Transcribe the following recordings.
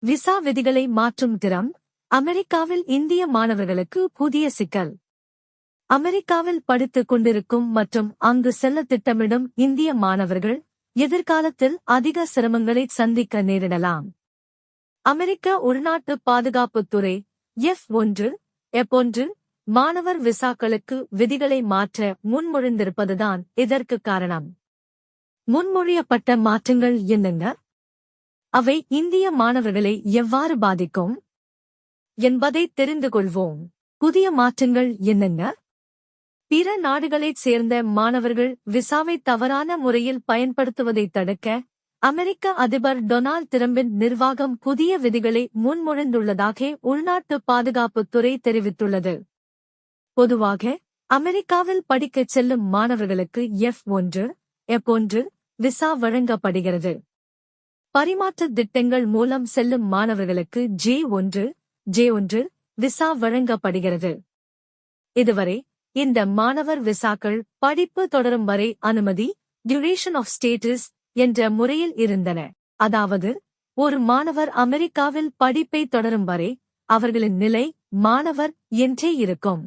Visa விதிகளை மாற்றும் திறம். அமெரிக்காவில் இந்திய மாணவர்களுக்கு புதிய சிக்கல். அமெரிக்காவில் படித்துக் கொண்டிருக்கும் மற்றும் அங்கு செல்ல திட்டமிடும் இந்திய மாணவர்கள் எதிர்காலத்தில் அதிக சிரமங்களை சந்திக்க நேரிடலாம். அமெரிக்க உள்நாட்டு பாதுகாப்புத்துறை F1, F1 மாணவர் விசாக்களுக்கு விதிகளை மாற்ற முன்மொழிந்திருப்பதுதான் இதற்கு காரணம். முன்மொழியப்பட்ட மாற்றங்கள் என்னென்ன? அவை இந்திய மாணவர்களை எவ்வாறு பாதிக்கும் என்பதை தெரிந்து கொள்வோம். புதிய மாற்றங்கள் என்னென்ன? பிற நாடுகளைச் சேர்ந்த மாணவர்கள் விசாவை தவறான முறையில் பயன்படுத்துவதைத் தடுக்க அமெரிக்க அதிபர் டொனால்ட் டிரம்பின் நிர்வாகம் புதிய விதிகளை முன்மொழிந்துள்ளதாக உள்நாட்டு பாதுகாப்புத்துறை தெரிவித்துள்ளது. பொதுவாக அமெரிக்காவில் படிக்கச் செல்லும் மாணவர்களுக்கு F1, F1 விசா வழங்கப்படுகிறது. பரிமாற்ற திட்டங்கள் மூலம் செல்லும் மாணவர்களுக்கு J1 விசா வழங்கப்படுகிறது. இதுவரை இந்த மாணவர் விசாக்கள் படிப்பு தொடரும் வரை அனுமதி டியூரேஷன் ஆஃப் ஸ்டேட்டஸ் என்ற முறையில் இருந்தன. அதாவது ஒரு மாணவர் அமெரிக்காவில் படிப்பை தொடரும் வரை அவர்களின் நிலை மாணவர் என்றே இருக்கும்.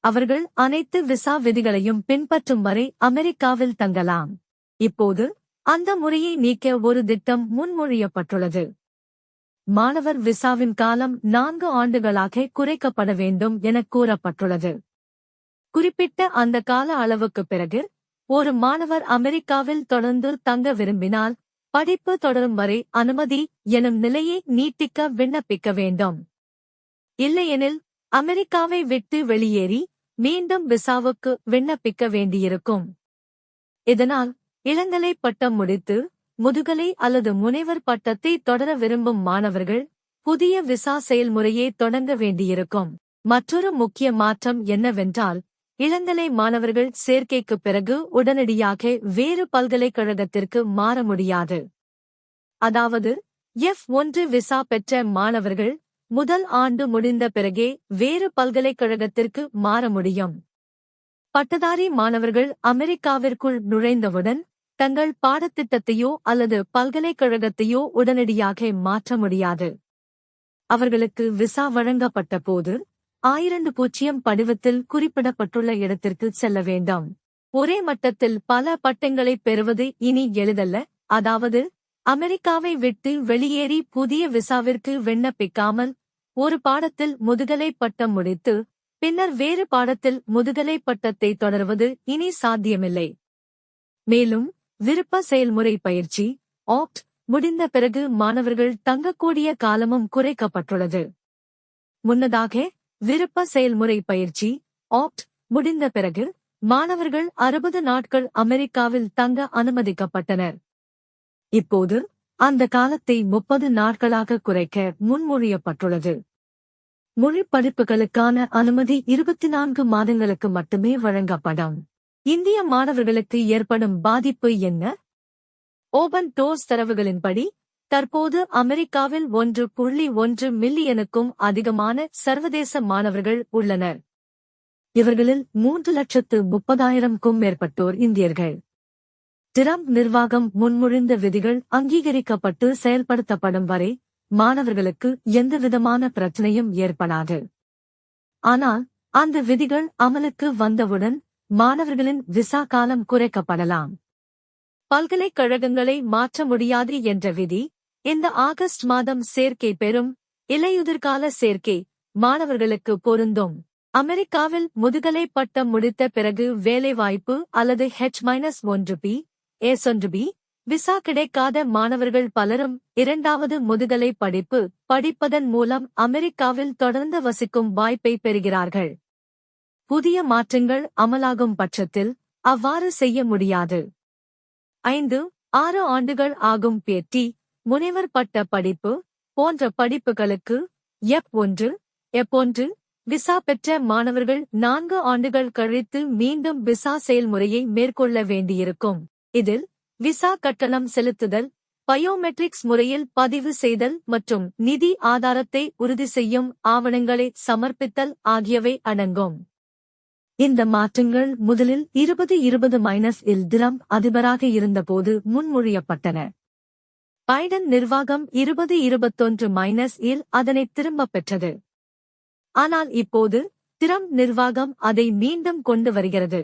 அவர்கள் அனைத்து விசா விதிகளையும் பின்பற்றும் வரை அமெரிக்காவில் தங்கலாம். இப்போது அந்த முறையை நீக்க ஒரு திட்டம் முன்மொழியப்பட்டுள்ளது. மாணவர் விசாவின் காலம் 4 ஆண்டுகளாக குறைக்கப்பட வேண்டும் என கூறப்பட்டுள்ளது. குறிப்பிட்ட அந்த கால அளவுக்குப் பிறகு ஒரு மாணவர் அமெரிக்காவில் தொடர்ந்து தங்க விரும்பினால் படிப்பு தொடரும் வரை அனுமதி எனும் நிலையை நீட்டிக்க விண்ணப்பிக்க வேண்டும். இல்லையெனில் அமெரிக்காவை விட்டு வெளியேறி மீண்டும் விசாவுக்கு விண்ணப்பிக்க வேண்டியிருக்கும். இதனால் இளங்கலை பட்டம் முடித்து முதுகலை அல்லது முனைவர் பட்டத்தை தொடர விரும்பும் மாணவர்கள் புதிய விசா செயல்முறையை தொடங்க வேண்டியிருக்கும். மற்றொரு முக்கிய மாற்றம் என்னவென்றால் இளங்கலை மாணவர்கள் சேர்க்கைக்குப் பிறகு உடனடியாக வேறு பல்கலைக்கழகத்திற்கு மாற முடியாது. அதாவது F1 விசா பெற்ற மாணவர்கள் முதல் ஆண்டு முடிந்த பிறகே வேறு பல்கலைக்கழகத்திற்கு மாற முடியும். பட்டதாரி மாணவர்கள் அமெரிக்காவிற்குள் நுழைந்தவுடன் தங்கள் பாடத்திட்டத்தையோ அல்லது பல்கலைக்கழகத்தையோ உடனடியாக மாற்ற முடியாது. அவர்களுக்கு விசா வழங்கப்பட்ட போது 1000 படிவத்தில் குறிப்பிடப்பட்டுள்ள இடத்திற்கு செல்ல வேண்டும். ஒரே மட்டத்தில் பல பட்டங்களைப் பெறுவது இனி எளிதல்ல. அதாவது அமெரிக்காவை விட்டு வெளியேறி புதிய விசாவிற்கு விண்ணப்பிக்காமல் ஒரு பாடத்தில் முதுகலை பட்டம் முடித்து பின்னர் வேறு பாடத்தில் முதுகலை பட்டத்தை தொடர்வது இனி சாத்தியமில்லை. மேலும் விருப்ப செயல்முறை பயிற்சி ஆப்ட் முடிந்த பிறகு மாணவர்கள் தங்கக்கூடிய காலமும் குறைக்கப்பட்டுள்ளது. முன்னதாக விருப்ப செயல்முறை பயிற்சி ஆப்ட் முடிந்த பிறகு மாணவர்கள் 60 நாட்கள் அமெரிக்காவில் தங்க அனுமதிக்கப்பட்டனர். இப்போது அந்த காலத்தை 30 நாட்களாக குறைக்க முன்மொழியப்பட்டுள்ளது. மொழி படிப்புகளுக்கான அனுமதி 24 மாதங்களுக்கு மட்டுமே வழங்கப்படும். இந்திய மாணவர்களுக்கு ஏற்படும் பாதிப்பு என்ன? ஓபன் டோர்ஸ் தரவுகளின்படி தற்போது அமெரிக்காவில் 1.1 மில்லியனுக்கும் அதிகமான சர்வதேச மாணவர்கள் உள்ளனர். இவர்களில் 3,30,000க்கும் மேற்பட்டோர் இந்தியர்கள். டிரம்ப் நிர்வாகம் முன்மொழிந்த விதிகள் அங்கீகரிக்கப்பட்டு செயல்படுத்தப்படும் வரை மாணவர்களுக்கு எந்தவிதமான பிரச்சனையும் ஏற்படாது. ஆனால் அந்த விதிகள் அமலுக்கு வந்தவுடன் மாணவர்களின் விசா காலம் குறைக்கப்படலாம். பல்கலைக்கழகங்களை மாற்ற முடியாது என்ற விதி இந்த ஆகஸ்ட் மாதம் சேர்க்கை பெறும் இலையுதிர்கால சேர்க்கை மாணவர்களுக்கு பொருந்தும். அமெரிக்காவில் முதுகலை பட்டம் முடித்த பிறகு வேலைவாய்ப்பு அல்லது H-1B, H-1B விசா கிடைக்காத மாணவர்கள் பலரும் இரண்டாவது முதுகலை படிப்பு படிப்பதன் மூலம் அமெரிக்காவில் தொடர்ந்து வசிக்கும் வாய்ப்பை பெறுகிறார்கள். புதிய மாற்றங்கள் அமலாகும் பட்சத்தில் அவ்வாறு செய்ய முடியாது. 5-6 ஆண்டுகள் ஆகும் PhD, முனைவர் பட்ட படிப்பு போன்ற படிப்புகளுக்கு F1 விசா பெற்ற மாணவர்கள் 4 ஆண்டுகள் கழித்து மீண்டும் விசா செயல்முறையை மேற்கொள்ள வேண்டியிருக்கும். இதில் விசா கட்டணம் செலுத்துதல், பயோமெட்ரிக்ஸ் முறையில் பதிவு செய்தல் மற்றும் நிதி ஆதாரத்தை உறுதி செய்யும் ஆவணங்களை சமர்ப்பித்தல் ஆகியவை அடங்கும். இந்த மாற்றங்கள் முதலில் 2020-இல் டிரம்ப் அதிபராக இருந்தபோது முன்மொழியப்பட்டன. பைடன் நிர்வாகம் 2021-இல் அதனை திரும்பப் பெற்றது. ஆனால் இப்போது டிரம்ப் நிர்வாகம் அதை மீண்டும் கொண்டு வருகிறது.